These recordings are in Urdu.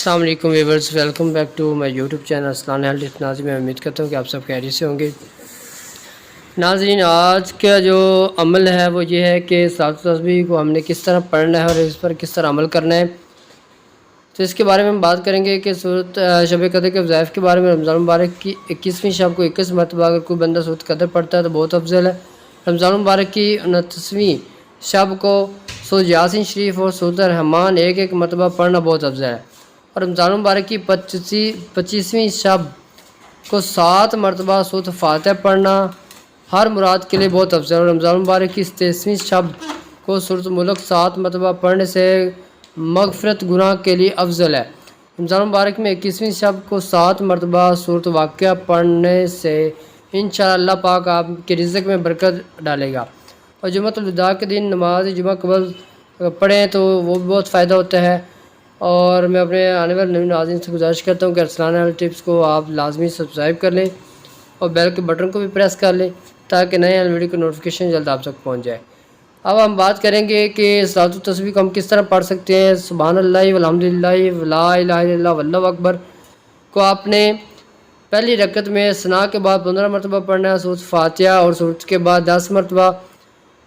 السلام علیکم viewers, welcome back to my YouTube channel Aslan health ناظرین۔ میں امید کرتا ہوں کہ آپ سب خیریت سے ہوں گے۔ ناظرین، آج کا جو عمل ہے وہ یہ ہے کہ صلاۃ التسبیح کو ہم نے کس طرح پڑھنا ہے اور اس پر کس طرح عمل کرنا ہے، تو اس کے بارے میں ہم بات کریں گے کہ سورۃ شب قدر کے وظائف کے بارے میں۔ رمضان مبارک کی 21ویں شب کو 21 مرتبہ اگر کوئی بندہ سورۃ قدر پڑھتا ہے تو بہت افضل ہے۔ رمضان مبارک کی 29ویں شب کو سورۃ یاسین شریف اور سورۃ الرحمن ایک مرتبہ پڑھنا بہت افضل ہے، اور رمضان مبارک کی 25ویں شب کو 7 مرتبہ سورۃ فاتحہ پڑھنا ہر مراد کے لیے بہت افضل ہے، اور رمضان مبارک کی 23ویں شب کو سورۃ ملک 7 مرتبہ پڑھنے سے مغفرت گناہ کے لیے افضل ہے۔ رمضان مبارک میں 21ویں شب کو 7 مرتبہ سورۃ واقعہ پڑھنے سے انشاءاللہ اللہ پاک آپ کے رزق میں برکت ڈالے گا، اور جمعۃ الوداع کے دن نماز جمعہ قبل پڑھیں تو وہ بھی بہت فائدہ ہوتا ہے۔ اور میں اپنے آنے والے نئے ناظرین سے گزارش کرتا ہوں کہ ارسلان ہیلتھ ٹپس کو آپ لازمی سبسکرائب کر لیں اور بیل کے بٹن کو بھی پریس کر لیں تاکہ نئے ویڈیو کی نوٹیفیکیشن جلد آپ تک پہنچ جائے۔ اب ہم بات کریں گے کہ صلاۃ التسبیح کو ہم کس طرح پڑھ سکتے ہیں۔ سبحان اللہ والحمدللہ ولا الہ الا اللہ واللہ اکبر کو آپ نے پہلی رکعت میں ثنا کے بعد 15 مرتبہ پڑھنا ہے، سورۃ فاتحہ اور سورۃ کے بعد 10 مرتبہ،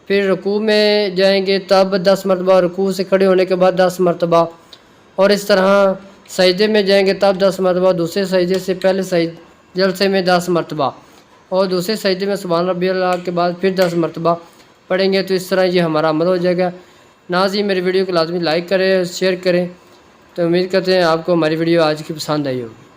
پھر رکوع میں جائیں گے تب 10 مرتبہ، رکوع سے کھڑے ہونے کے بعد 10 مرتبہ، اور اس طرح سجدے میں جائیں گے تب 10 مرتبہ، دوسرے سجدے سے پہلے جلسے میں 10 مرتبہ، اور دوسرے سجدے میں سبحان ربی اللہ کے بعد پھر 10 مرتبہ پڑھیں گے۔ تو اس طرح یہ ہمارا عمل ہو جائے گا۔ ناظرین، میری ویڈیو کو لازمی لائک کریں، شیئر کریں، تو امید کرتے ہیں آپ کو ہماری ویڈیو آج کی پسند آئی ہوگی۔